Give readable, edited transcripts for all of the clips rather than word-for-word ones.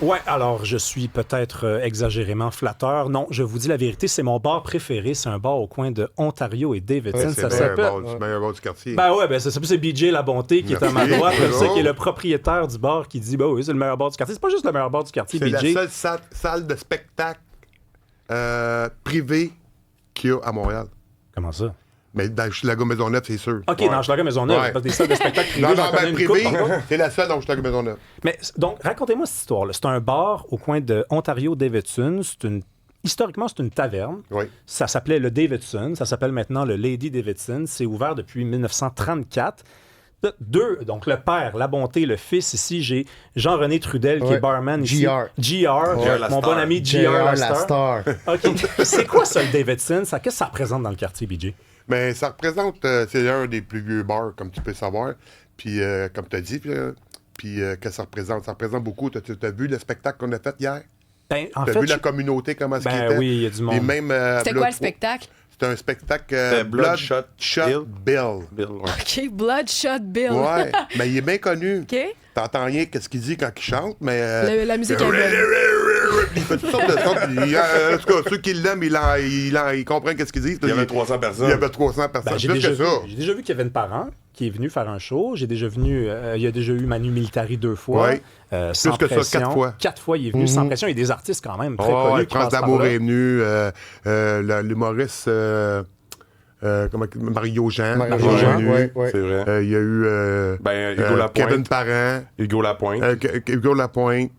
Ouais, alors je suis peut-être exagérément flatteur. Non, je vous dis la vérité, c'est mon bar préféré. C'est un bar au coin de Ontario et Davidson. C'est Ça le s'appelle... meilleur bar du quartier. Ben ouais, ça s'appelle c'est BJ La Bonté qui est à ma Merci. droite, comme ça, Bonjour. qui est le propriétaire du bar qui dit, bah oui, c'est le meilleur bar du quartier. C'est pas juste le meilleur bar du quartier, C'est la BJ. seule salle de spectacle privée qu'il y a à Montréal. Comment ça? Mais dans Hochelaga Maisonneuve, c'est sûr. OK, dans Hochelaga Maisonneuve, Ouais. parce que des salles de spectacle privées, Non, j'en connais une couple, privé, par contre. c'est la seule dans Hochelaga Maisonneuve. Mais donc, racontez-moi cette histoire-là. C'est un bar au coin de Ontario-Davidson. Historiquement, c'est une taverne. Oui. Ça s'appelait le Davidson. Ça s'appelle maintenant le Lady Davidson. C'est ouvert depuis 1934. Donc, le père, la bonté, le fils. Ici, j'ai Jean-René Trudel qui est barman ici. JR. Mon bon ami JR JR la star. OK. C'est quoi ça, le Davidson? Qu'est-ce que ça représente dans le quartier, BJ? Mais ça représente, c'est un des plus vieux bars, comme tu peux savoir. Puis, comme tu as dit, puis qu'est-ce que ça représente? Ça représente beaucoup. Tu as vu le spectacle qu'on a fait hier? Ben, en Tu as fait, vu la communauté, comment est-ce qu'il ben était? oui, il y a du monde. Et même, C'était quoi le spectacle? C'était un spectacle Bloodshot Bill. Bill, ouais. OK, Bloodshot Bill. Ouais, mais il est bien connu. OK. T'entends rien qu'est-ce qu'il dit quand il chante, mais... La musique est belle. Il fait toutes sortes de sons. Puis, en tout cas, ceux qui l'aiment, ils comprennent qu'est-ce qu'ils disent. Il y avait 300 personnes. Il y avait 300 personnes. Ben, j'ai Plus déjà, que ça. j'ai déjà vu Kevin Parent qui est venu faire un show. J'ai déjà venu, il y a déjà eu Manu Militari 2 fois. Ouais. Sans Plus que ça, pression. 4 fois. 4 fois, il est venu sans pression. Il y a des artistes quand même très Oh, connus qui France passent par d'Amour là. est venu. L'humoriste Mario Jean. Mario est Jean, venu. ouais. C'est vrai. Il y a eu Hugo Lapointe. Kevin Parent. Hugo Lapointe. Hugo Lapointe.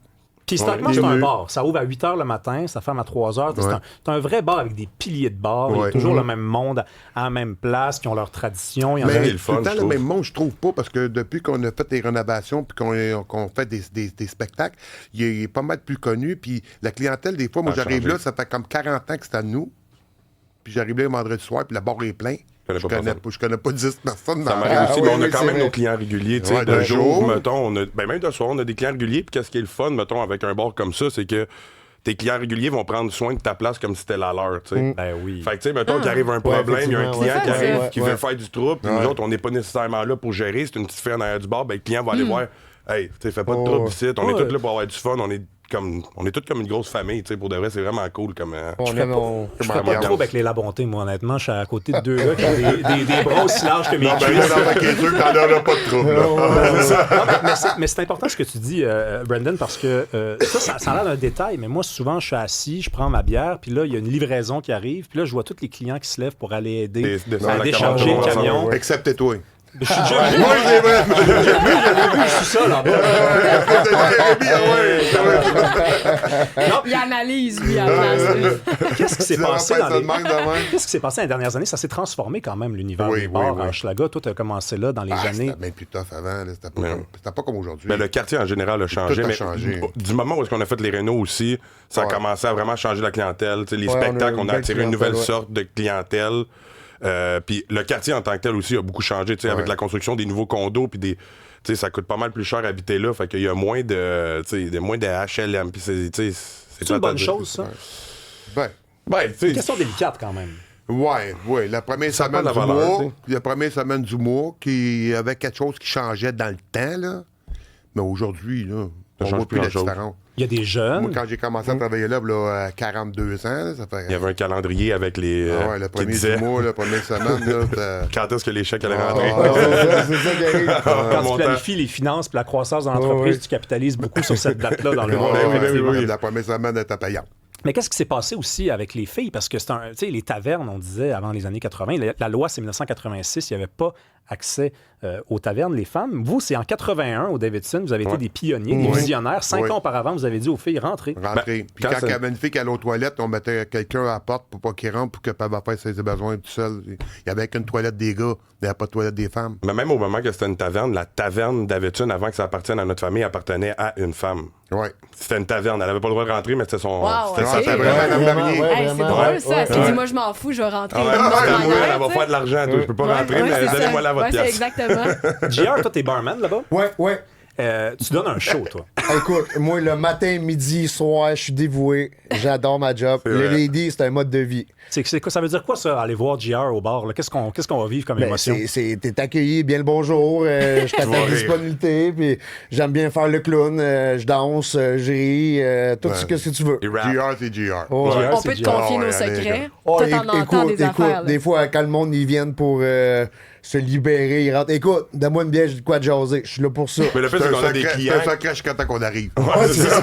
Puis historiquement, Ouais. c'est un Venu. bar. Ça ouvre à 8 h le matin, ça ferme à 3 h. Ouais. C'est un vrai bar avec des piliers de bar. Il y a Ouais. toujours le même monde à la même place, qui ont leur tradition. Il y en a Mais le tout fun, le temps je le trouve. même monde, je trouve pas, parce que depuis qu'on a fait des rénovations puis qu'on fait des spectacles, il est pas mal plus connu. Puis la clientèle, des fois, moi, Ça a j'arrive changé. là, ça fait comme 40 ans que c'est à nous. Puis j'arrive là le vendredi soir, puis la barre est pleine. connais pas personne. Je connais pas 10 personnes dans Ça la m'arrive rue. aussi, oui, mais on a oui, quand c'est même vrai. nos clients réguliers. Tu sais, Ouais, de de jour, jour. mettons, même de soir, on a des clients réguliers. Puis qu'est-ce qui est le fun, mettons, avec un bar comme ça, c'est que tes clients réguliers vont prendre soin de ta place comme si c'était la leur, tu sais. Ben oui. Fait que, tu sais, mettons qu'il arrive un problème, il y a un effectivement, client ouais. qui arrive, Ouais, qui ouais. veut faire du trouble, puis nous autres, on n'est pas nécessairement là pour gérer. C'est une petite fille en arrière du bar, ben le client va aller voir, hey, tu sais, fais pas de trouble ici, on est tous là pour avoir du fun, on est tous comme une grosse famille, tu sais, pour de vrai, c'est vraiment cool comme. On Je ferais pas ambiance. trop avec les Labontés, moi, honnêtement. Je suis à côté de deux gars qui ont des bras aussi larges que mes Non, ben, cuisses. là, dans ta sûr que t'en auras pas de trouble, là. Non, mais c'est important ce que tu dis, Brandon, parce que ça a l'air d'un détail, mais moi, souvent, je suis assis, je prends ma bière, puis là, il y a une livraison qui arrive, puis là, je vois tous les clients qui se lèvent pour aller aider Descendre à la décharger le commande, camion. Excepté toi. Je suis déjà venu, Oui, c'est vrai. je suis ça, là-bas. Il analyse, lui, à place. Qu'est-ce qui s'est passé dans les... Qu'est-ce Qu'est-ce qui s'est passé dans les dernières années? Ça s'est transformé quand même, l'univers Oui, des oui, bars oui. à Hochelaga. Toi, tu as commencé là dans les années... C'était bien plus tough avant. là. C'était Ouais. pas comme aujourd'hui. Ben, le quartier en général a changé, Tout a mais changé. du moment où est-ce qu'on a fait les rénaux aussi, ça a Ouais. commencé à vraiment changer la clientèle. Tu sais, les Ouais, spectacles, on a on une a belle attiré une clientèle, nouvelle ouais. sorte de clientèle. Puis le quartier en tant que tel aussi a beaucoup changé, tu sais, avec Ouais. la construction des nouveaux condos, puis des, tu sais, ça coûte pas mal plus cher habiter là, fait qu'il y a moins de, tu sais, moins de HLM, puis c'est, tu sais, C'est une bonne chose, ça? Ben, Ben, tu C'est une sais, question délicate, quand même. ouais. La première Ça a semaine pas du de la valeur, mois, tu sais. la première semaine du mois, qui avait quelque chose qui changeait dans le temps, là. Mais aujourd'hui, là, on change voit plus plus la grand-chose. différence. Il y a des Moi, jeunes... quand j'ai commencé à travailler là, à 42 ans, ça fait... il y avait un calendrier avec les, Ah ouais, le qui premier disait du mois, la première semaine, là, c'était- quand est-ce que les chèques allaient Ah, rentrer. C'est ça qui arrive. Quand tu montant. planifies les finances et la croissance de l'entreprise, oui. tu capitalises beaucoup sur cette date-là dans le Ah, monde. ouais, effectivement. La première semaine était payante. Mais qu'est-ce qui s'est passé aussi avec les filles? Parce que c'est un, tu sais, les tavernes, on disait avant les années 80, la loi c'est 1986, il n'y avait pas accès aux tavernes, les femmes. Vous, c'est en 81 au Davidson, vous avez été des pionniers, des Oui. visionnaires. 5 Oui. ans auparavant, vous avez dit aux filles, rentrez. Rentrer. Puis quand quand il y ça- avait une fille qui allait aux toilettes, on mettait quelqu'un à la porte pour pas qu'il rentre, pour qu'elle puisse faire ses besoins tout seul. Il y avait qu'une toilette des gars, il n'y avait pas de toilette des femmes. Mais même au moment que c'était une taverne, la taverne d'Avetune, avant que ça appartienne à notre famille, appartenait à une femme. Ouais. C'était une taverne. Elle avait pas le droit de rentrer, mais c'était son. Wow, c'était ok. sa C'était taverne. vraiment un Vraiment, marié. ouais. Hey, c'est vraiment. drôle, ça. Elle s'est Ouais. dit, moi, je m'en fous, je vais rentrer Ah ouais, d'une autre elle manière, va tu faire sais. de l'argent, toi. Je peux pas Ouais, rentrer, ouais, mais c'est ça. donnez-moi la votre Ouais, c'est pièce. exactement. JR, toi, t'es barman là-bas. Ouais. Tu donnes un show, toi. Écoute, moi, le matin, midi, soir, je suis dévoué. J'adore ma job. Le lady, c'est un mode de vie. C'est quoi, ça veut dire quoi, ça, aller voir JR au bar? Là? Qu'est-ce qu'on va vivre comme émotion? T'es accueilli, bien le bonjour, je t'attends vas de rire. disponibilité, puis j'aime bien faire le clown, je danse, je ris, tout ce que tu veux. Il rap. GR, c'est GR. Oh, JR, On c'est peut te JR. confier Ouais, nos allez, secrets. Oh, Toi, t'en entends des affaires. là. des fois, quand le monde, ils viennent pour se libérer, ils rentrent. Écoute, donne-moi une bière, j'ai de quoi de jaser. Je suis là pour ça. Mais le fait, c'est qu'on a des clients. C'est un secret jusqu'à temps qu'on arrive. Ouais, c'est ça.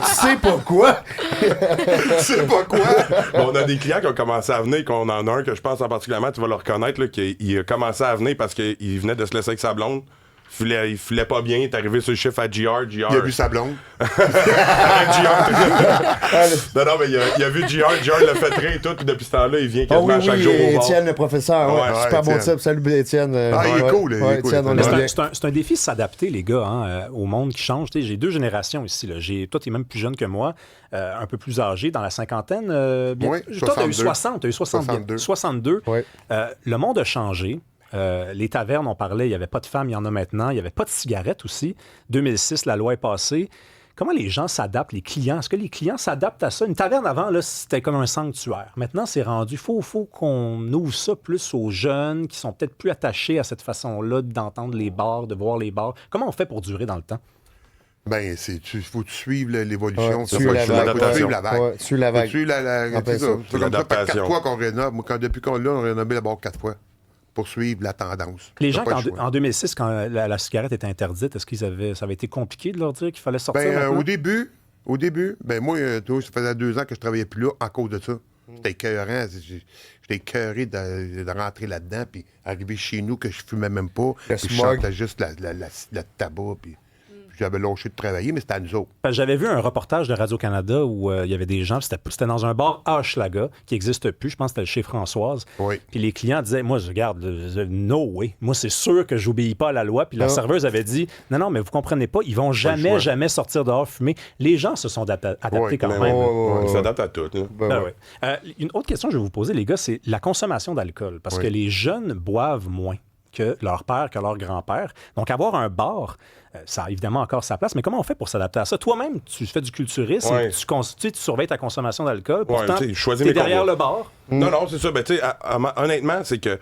Tu sais pas quoi? C'est pas quoi? Bon, on a des clients qui ont commencé à venir, qu'on en a un que je pense en particulièrement, tu vas le reconnaître, là, qu'il a commencé à venir parce qu'il venait de se laisser avec sa blonde. Il filait pas bien, il est arrivé sur le chiffre à GR. Il a vu sa blonde. Non, mais il a vu GR l'a fait rire et tout, puis depuis ce temps-là, il vient Ah quasiment oui, à chaque oui, jour au bar. Étienne, le professeur. Ouais, Ouais, super bon Étienne. type. Salut, Étienne. Ah, il est cool, il est cool. Étienne, on Mais l'aime C'est bien. un défi de s'adapter, les gars, hein, au monde qui change. Tu sais, j'ai 2 générations ici. Là. Toi, tu es même plus jeune que moi, un peu plus âgé, dans la cinquantaine. Oui, Toi, tu as eu 62. 60, tu as eu 62. 62. Ouais. Le monde a changé. Les tavernes, on parlait, il n'y avait pas de femmes, il y en a maintenant. Il n'y avait pas de cigarettes aussi. 2006, la loi est passée. Comment les gens s'adaptent, les clients? Est-ce que les clients s'adaptent à ça? Une taverne avant, là, c'était comme un sanctuaire. Maintenant, c'est rendu. Il faut qu'on ouvre ça plus aux jeunes qui sont peut-être plus attachés à cette façon-là d'entendre les bars, de voir les bars. Comment on fait pour durer dans le temps? Ben, faut suivre l'évolution. Ouais, Faut suivre la vague. suivre la vague. Ouais, suivre la vague. Faut suivre En c'est plein ça. ça. C'est comme ça, par 4 L'adaptation. fois qu'on rénove. Moi, depuis qu'on l'a, on a rénové d'abord 4 fois pour suivre la tendance. Les T'as gens, pas le choix. en 2006, quand la cigarette était interdite, est-ce ça avait été compliqué de leur dire qu'il fallait sortir Ben, maintenant? au début, ben moi, ça faisait 2 ans que je travaillais plus là à cause de ça. C'était écœurant. J'étais écœuré de rentrer là-dedans, puis arriver chez nous que je fumais même pas. Le Puis je smog. sentais juste la tabac, puis j'avais lâché de travailler, mais c'était à nous autres. Parce que j'avais vu un reportage de Radio-Canada où il y avait des gens, c'était dans un bar à Hochelaga, qui n'existe plus, je pense que c'était chez Françoise. Oui. Puis les clients disaient, moi, je regarde, no way. Moi, c'est sûr que j'obéis pas à la loi. Puis la Non. serveuse avait dit, non, mais vous comprenez pas, ils vont choix. jamais sortir dehors fumer. Les gens se sont adaptés Ouais, quand Ben même. oui, il s'adapte à tout. Là. Ben Ah ouais. ouais. Une autre question que je vais vous poser, les gars, c'est la consommation d'alcool. Parce Oui. que les jeunes boivent moins que leur père, que leur grand-père. Donc, avoir un bar, ça a évidemment encore sa place, mais comment on fait pour s'adapter à ça? Toi-même, tu fais du culturisme, Ouais. tu surveilles ta consommation d'alcool, pourtant, tu sais, je choisis t'es mes derrière combats. le bar. Non, non, c'est ça. Ben, tu sais, honnêtement, c'est que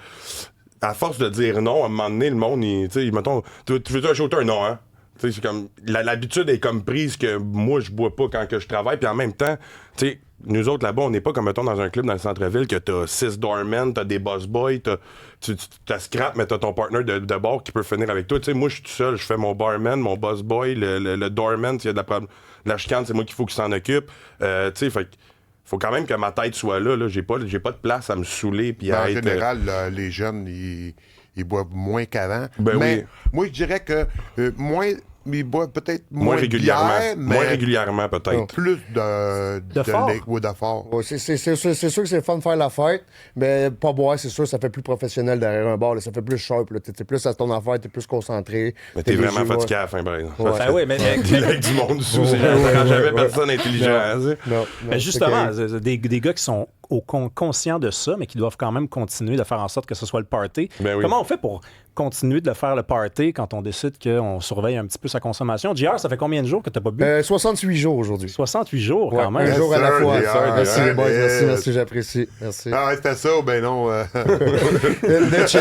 à force de dire non, à un moment donné, le monde, tu sais, mettons, tu veux un shooter? Non, hein? Tu sais, c'est comme, l'habitude est comme prise que moi, je bois pas quand que je travaille, puis en même temps, tu sais, nous autres, là-bas, on n'est pas comme, mettons, dans un club dans le centre-ville que t'as 6 doormen, t'as des boss boys, t'as scrap, mais t'as ton partner de bar qui peut finir avec toi. Tu sais, moi, je suis tout seul, je fais mon barman, mon boss boy, le doorman, s'il y a de la chicane, c'est moi qu'il faut qu'il s'en occupe. Tu sais, fait que faut quand même que ma tête soit là. J'ai pas de place à me saouler puis à En être... général, les jeunes, ils boivent moins qu'avant. Ben mais moi, je dirais que ils boivent peut-être moins de régulièrement. bière, mais Moins régulièrement, peut-être. plus de fort. liquide de fort. Ouais, c'est sûr que c'est le fun de faire la fête, mais pas boire, c'est sûr, ça fait plus professionnel derrière un bar, là, ça fait plus sharp, là, t'es plus à ton affaire, t'es plus concentré. Mais t'es vraiment léger, fatigué ouais. à la fin, par exemple. Ouais. Ben oui, mais Avec du monde sous, c'est Ouais, jamais ouais. personne intelligent. hein, tu sais. Non, ben justement, c'est des gars qui sont conscients de ça, mais qui doivent quand même continuer de faire en sorte que ce soit le party. Ben oui. Comment on fait pour continuer de faire le party quand on décide qu'on surveille un petit peu sa consommation? JR, ça fait combien de jours que t'as pas bu? 68 jours aujourd'hui. 68 jours, Ouais, quand même. un jour à la Yes, sir, fois. yes, sir, Merci les boys, yes. merci, j'apprécie. Merci. Ah, ouais, c'était ça ou ben non? Une de chat,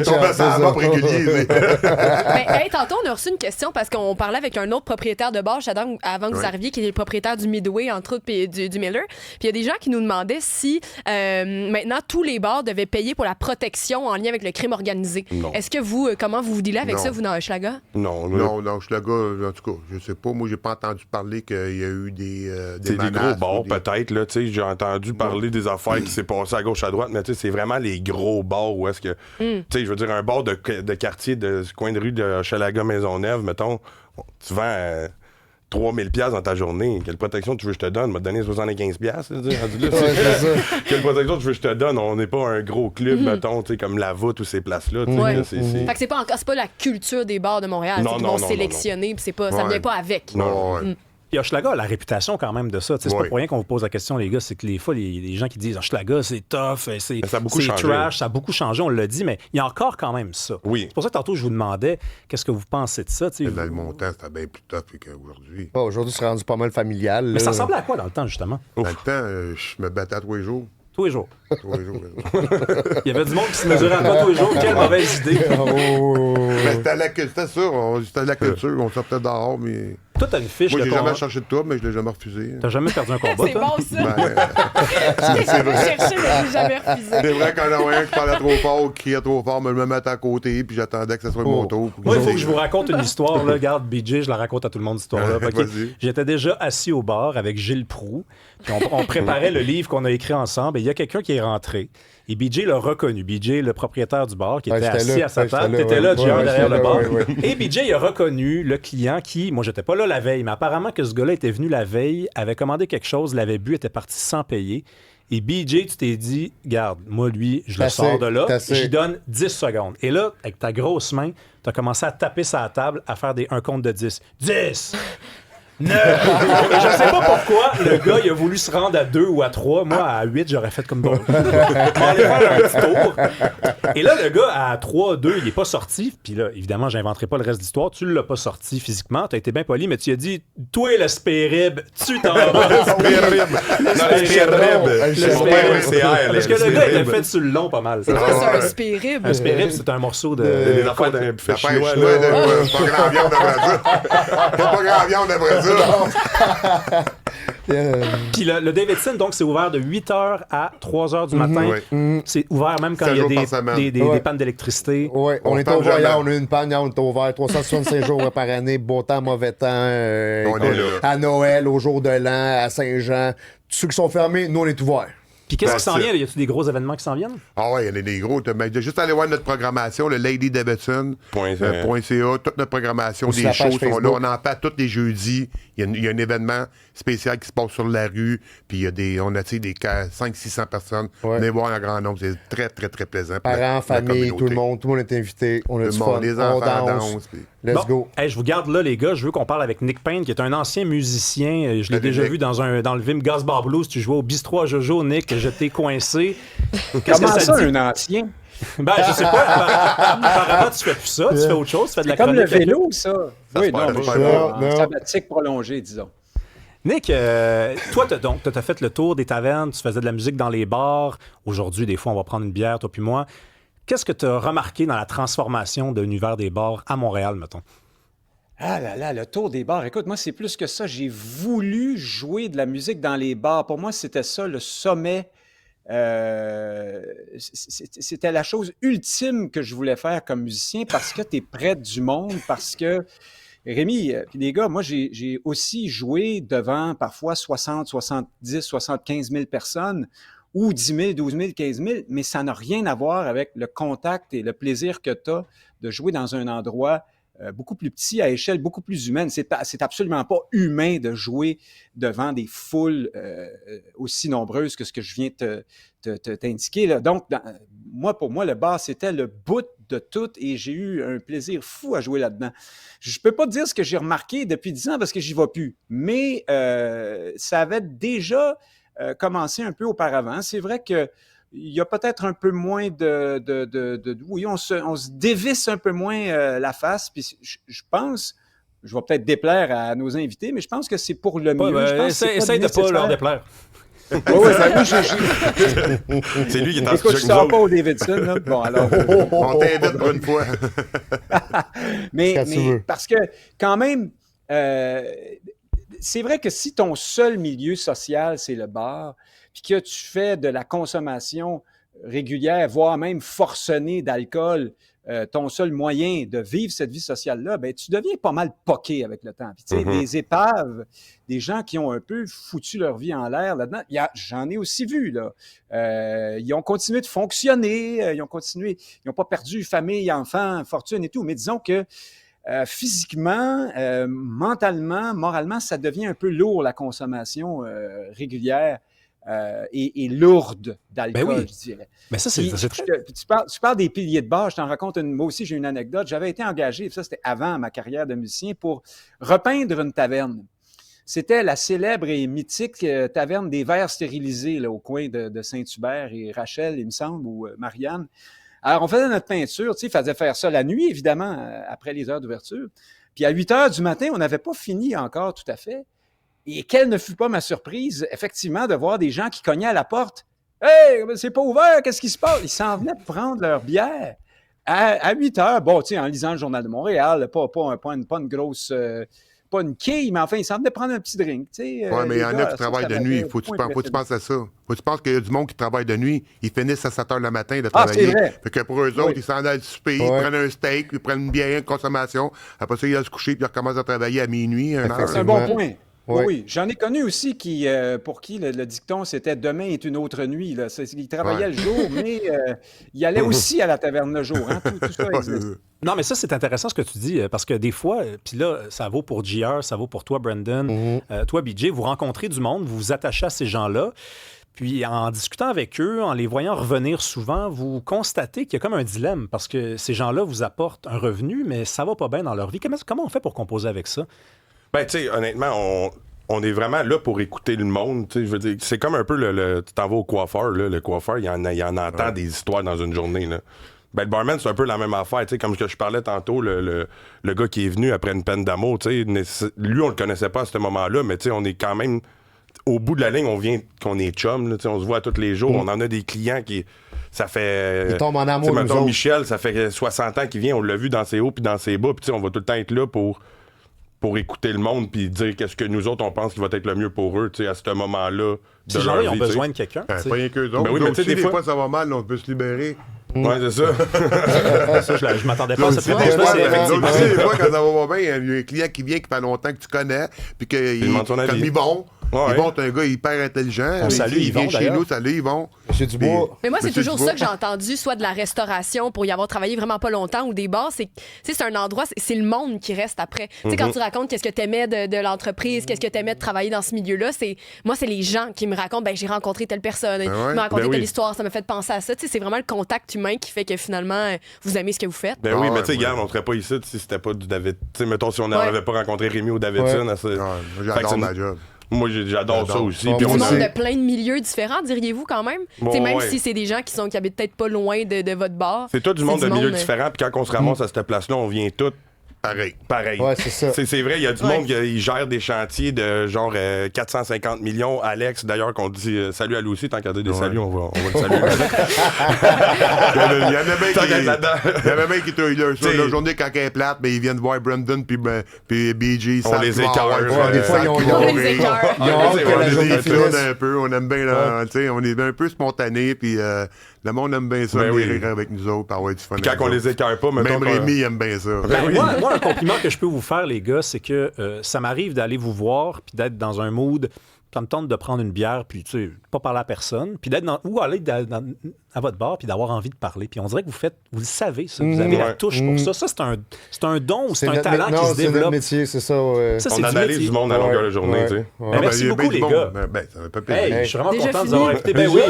Tombait c'est ça ça. va régulier. Ben, hey, tantôt, on a reçu une question parce qu'on parlait avec un autre propriétaire de bar avant que vous Ouais. arriviez, qui est le propriétaire du Midway, entre autres, puis du Miller. Puis il y a des gens qui nous demandaient si maintenant tous les bars devaient payer pour la protection en lien avec le crime organisé. Non. Est-ce que comment vous vous dealez avec Non. ça, vous, dans Hochelaga? Non, Non, je suis le gars, en tout cas, je sais pas. Moi, j'ai pas entendu parler qu'il y a eu des c'est des gros menaces bars, ou des- peut-être, là, tu sais, j'ai entendu parler des affaires qui s'est passées à gauche, à droite, mais tu sais, c'est vraiment les gros bars où est-ce que, tu sais, je veux dire, un bar de quartier, de ce coin de rue de Hochelaga Maisonneuve, mettons, tu vends 3000 $ dans ta journée. Quelle protection tu veux que je te donne? Je vais te donner 75 $. Rendu là, Ouais, c'est ça. Quelle protection tu veux que je te donne? On n'est pas un gros club, mettons, tu sais, comme la voûte ou ces places-là. tu sais, Ouais. là, c'est- Fait que c'est pas la culture des bars de Montréal. Non, C'est qu'ils non, vont non, sélectionner, puis ça Ouais. vient pas avec. Non, ouais. Puis Hochelaga a la réputation quand même de ça. C'est pas pour rien qu'on vous pose la question, les gars, c'est que les fois, les gens qui disent Hochelaga, c'est tough, c'est trash, ça a beaucoup changé, on l'a dit, mais il y a encore quand même ça. Oui. C'est pour ça que tantôt, je vous demandais, qu'est-ce que vous pensez de ça? Dans le montant, c'était bien plus tough qu'aujourd'hui. Aujourd'hui, c'est rendu pas mal familial. Mais ça ressemblait à quoi dans le temps, justement? Dans le temps, je me battais à tous les jours. Tous les jours. Tous les jours. Il y avait du monde qui se mesurait à toi tous les jours. Quelle mauvaise idée. Mais c'était ça, la culture, on sortait dehors, mais... Toi, t'as une fiche Moi, de j'ai ton... jamais cherché de toi, mais je l'ai jamais refusé. T'as jamais perdu un combat, C'est toi? bon, ça. Ben, C'est vrai. Cherché, mais j'ai jamais refusé. c'est vrai quand j'en voyais un qui parlait trop fort ou qui criait trop fort, me mettais à côté, puis j'attendais que ce soit mon tour. Moi, il faut que je vous raconte une histoire. Là. Regarde, BJ, je la raconte à tout le monde, cette histoire-là. Ouais, Ok. vas-y. J'étais déjà assis au bar avec Gilles Proulx. Puis on préparait le livre qu'on a écrit ensemble. Et il y a quelqu'un qui est rentré. Et BJ l'a reconnu. BJ, le propriétaire du bar, qui était assis à sa table. T'étais là, John, derrière le bar. Et BJ a reconnu le client qui... Moi, j'étais pas là la veille, mais apparemment que ce gars-là était venu la veille, avait commandé quelque chose, l'avait bu, était parti sans payer. Et BJ, tu t'es dit, garde, moi, lui, je le sors de là, j'y donne 10 secondes. Et là, avec ta grosse main, tu as commencé à taper sa table, à faire un compte de 10. 10! 9! Et je sais pas pourquoi le gars, il a voulu se rendre à 2 ou à 3. Moi, à 8, j'aurais fait comme bon. On va aller faire un petit tour. Et là, le gars, à 3, 2, il est pas sorti. Puis là, évidemment, j'inventerai pas le reste de l'histoire. Tu l'as pas sorti physiquement. Tu as été bien poli, mais tu lui as dit, toi, le spérib, tu t'en vas. Le spérib. Parce que le gars, il a fait sur le long pas mal. C'est quoi, c'est un spérib? Un spérib, c'est un morceau de... Des affaires d'un buffet chinois. Pas grand viande après ça. Pas grand viande après ça. Puis le Davidson, donc, c'est ouvert de 8h à 3h du matin. C'est ouvert même quand il y a des pannes d'électricité. Oui, on est ouvert hier, on a eu une panne, hier, on est ouvert 365 jours par année, beau temps, mauvais temps, à Noël, au jour de l'an, à Saint-Jean. Tous ceux qui sont fermés, nous, on est ouverts. Puis qu'est-ce qui s'en vient? Y a-t-il des gros événements qui s'en viennent? Ah ouais, il y en a des gros. Juste aller voir notre programmation, le ladydavidson.ca, toute notre programmation, aussi des shows sont Facebook. là. On en parle tous les jeudis. Il y a un événement spécial qui se passe sur la rue. Puis on a des 500-600 personnes. Ouais. Venez voir un grand nombre. C'est très, très, très plaisant. Parents, famille, tout le monde est invité. On a du fun. Les on enfants danse. dansent. Let's go. Hey, je vous garde là, les gars. Je veux qu'on parle avec Nick Payne, qui est un ancien musicien. Je l'ai déjà vu dans le film Gas Bar Blues. Tu jouais au bistrot à Jojo, Nick. Je t'ai coincé. Comment ça, un ancien? Ben, je sais pas. Apparemment, tu fais plus ça. Tu fais autre chose. Tu fais de la Comme le chronique. vélo, ça. Oui, non, pas je suis bon. en sabbatique prolongé, disons. Nick, toi, t'as fait le tour des tavernes. Tu faisais de la musique dans les bars. Aujourd'hui, des fois, on va prendre une bière, toi puis moi. Qu'est-ce que tu as remarqué dans la transformation de l'univers des bars à Montréal, mettons? Ah là là, le tour des bars. Écoute, moi, c'est plus que ça. J'ai voulu jouer de la musique dans les bars. Pour moi, c'était ça, le sommet. C'était la chose ultime que je voulais faire comme musicien parce que tu es près du monde, parce que, Rémi, puis les gars, moi, j'ai aussi joué devant parfois 60, 70, 75 000 personnes ou 10 000, 12 000, 15 000, mais ça n'a rien à voir avec le contact et le plaisir que tu as de jouer dans un endroit beaucoup plus petit, à échelle beaucoup plus humaine. C'est absolument pas humain de jouer devant des foules aussi nombreuses que ce que je viens de t'indiquer. Là. Donc, pour moi, le bar, c'était le bout de tout et j'ai eu un plaisir fou à jouer là-dedans. Je peux pas te dire ce que j'ai remarqué depuis 10 ans parce que j'y vais plus, mais ça avait déjà commencé un peu auparavant. C'est vrai que il y a peut-être un peu moins oui, on se dévisse un peu moins la face. Puis je pense, je vais peut-être déplaire à nos invités, mais je pense que c'est pour le mieux. Essaye de pas leur déplaire. Oui, C'est lui qui est en écoute, je ne sors pas au Davidson. Là. Bon, alors. On t'invite pour une fois. mais parce que, quand même, c'est vrai que si ton seul milieu social, c'est le bar, puis que tu fais de la consommation régulière, voire même forcenée d'alcool, ton seul moyen de vivre cette vie sociale-là, ben, tu deviens pas mal poqué avec le temps. Puis, tu sais, des épaves, des gens qui ont un peu foutu leur vie en l'air là-dedans, j'en ai aussi vu, là. Ils ont continué de fonctionner, ils n'ont pas perdu famille, enfants, fortune et tout, mais disons que physiquement, mentalement, moralement, ça devient un peu lourd, la consommation régulière. Et lourde d'alcool, ben oui. je dirais. Mais ça, c'est tu parles des piliers de bar, je t'en raconte moi aussi, j'ai une anecdote. J'avais été engagé, ça c'était avant ma carrière de musicien, pour repeindre une taverne. c'était la célèbre et mythique taverne des verres stérilisés là, au coin de Saint-Hubert et Rachel, il me semble, ou Marianne. Alors, on faisait notre peinture, il fallait faire ça la nuit, évidemment, après les heures d'ouverture. Puis à 8 heures du matin, on n'avait pas fini encore tout à fait. Et quelle ne fut pas ma surprise, effectivement, de voir des gens qui cognaient à la porte. « Hey, c'est pas ouvert, qu'est-ce qui se passe? » Ils s'en venaient de prendre leur bière à 8 heures. Bon, en lisant le Journal de Montréal, pas une grosse... pas une quille, mais enfin, ils s'en venaient prendre un petit drink. Oui, mais il y en a qui travaillent de nuit. Faut que tu penses à ça. Faut que tu penses qu'il y a du monde qui travaille de nuit. Ils finissent à 7 h le matin de travailler. C'est vrai. Fait que pour eux autres, ils s'en allent souper, ils prennent un steak, ils prennent une bière de consommation. Après ça, ils vont se coucher puis ils recommencent à travailler à minuit. C'est un bon point. Oui, j'en ai connu aussi pour qui le dicton, c'était « demain est une autre nuit ». Il travaillait le jour, mais il allait aussi à la taverne le jour. Hein? Tout ça existe. Non, mais ça, c'est intéressant ce que tu dis, parce que des fois, puis là, ça vaut pour JR, ça vaut pour toi, Brandon, toi, BJ, vous rencontrez du monde, vous vous attachez à ces gens-là, puis en discutant avec eux, en les voyant revenir souvent, vous constatez qu'il y a comme un dilemme, parce que ces gens-là vous apportent un revenu, mais ça va pas bien dans leur vie. Comment on fait pour composer avec ça? Ben, tu sais, honnêtement, on est vraiment là pour écouter le monde. Je veux dire, c'est comme un peu tu t'en vas au coiffeur, là, le coiffeur, il en entend des histoires dans une journée. Là. Ben, le barman, c'est un peu la même affaire. Comme ce que je parlais tantôt, le gars qui est venu après une peine d'amour, lui, on le connaissait pas à ce moment-là, mais on est quand même. Au bout de la ligne, on vient qu'on est chum. Là, on se voit tous les jours. On en a des clients qui. Ça fait. Ils tombent en amour. Mettons, Michel, ça fait 60 ans qu'il vient. On l'a vu dans ses hauts puis dans ses bas. Puis on va tout le temps être là pour écouter le monde puis dire qu'est-ce que nous autres, on pense qui va être le mieux pour eux à ce moment-là. Ces gens-là, ils ont besoin de quelqu'un. Pas rien qu'eux autres. Ben oui, mais aussi, des fois, ça va mal, on peut se libérer. Ouais, c'est ça. Ça, je m'attendais pas à ça. Des fois, quand ça va bien, il y a un client qui vient qui fait longtemps que tu connais, puis qu'il demande son avis. Yvon. Yvon, t'es un gars hyper intelligent. On salue il Yvon, vient chez nous, salut Yvon. Monsieur Dubois. Mais moi, c'est toujours ça que j'ai entendu, soit de la restauration pour y avoir travaillé vraiment pas longtemps ou des bars. C'est un endroit, c'est le monde qui reste après. Tu sais, quand tu racontes qu'est-ce que t'aimais de l'entreprise, qu'est-ce que t'aimais de travailler dans ce milieu-là, moi, c'est les gens qui me racontent, j'ai rencontré telle personne, il m'a raconté telle histoire, ça m'a fait penser à ça. Tu sais, c'est vraiment le contact humain qui fait que finalement, vous aimez ce que vous faites. Ben oui, mais tu sais, regarde, on serait pas ici si c'était pas du David. Tu sais, mettons, si on n'avait pas rencontré Rémi ou Davidson. J'adore ma job. Moi, j'adore ça aussi. Puis Du monde de plein de milieux différents, diriez-vous, quand même? Même si c'est des gens qui habitent peut-être pas loin de votre bar. C'est tout du monde de milieux différents, puis quand on se ramasse à cette place-là, on vient tous pareil. Ouais, c'est ça. C'est vrai, il y a du monde qui gère des chantiers de genre 450 millions. Alex, d'ailleurs, qu'on dit salut à lui aussi, tant qu'à dire des saluts, on va le saluer. Il y en a bien qui sur la journée quand elle est plate, mais ils viennent voir Brandon puis BG. On les écœure. Des fois, ils ont un peu, on aime bien, on est un peu spontané, puis le monde aime bien ça, rire avec nous autres, par avoir du fun. Quand on les écœure pas, même Rémi aime bien ça. Moi, un compliment que je peux vous faire, les gars, c'est que ça m'arrive d'aller vous voir puis d'être dans un mood. Ça me tente de prendre une bière puis, tu sais, pas parler à personne, puis d'être ou aller à votre bar puis d'avoir envie de parler. Puis on dirait que vous le savez, ça. Vous avez la touche pour ça. Ça, c'est un don ou c'est un talent qui se développe. C'est notre métier, c'est ça. Ça, on analyse du monde à longueur de journée, tu sais. Merci beaucoup, les gars. Ça va pas plaisir. Je suis vraiment content de vous avoir invité. Ben oui.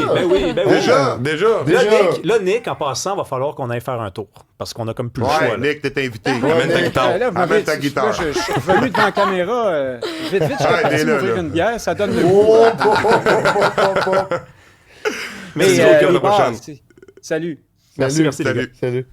Déjà. Là, Nick, en passant, va falloir qu'on aille faire un tour. Parce qu'on a comme plus le choix. Ouais, Nick, t'es invité. Amène ta guitare. Amène ta guitare. Je suis venu devant la caméra. Vite, je suis parti m'ouvrir une bière. Ça donne le Merci beaucoup, à la prochaine. Salut. Merci. Salut.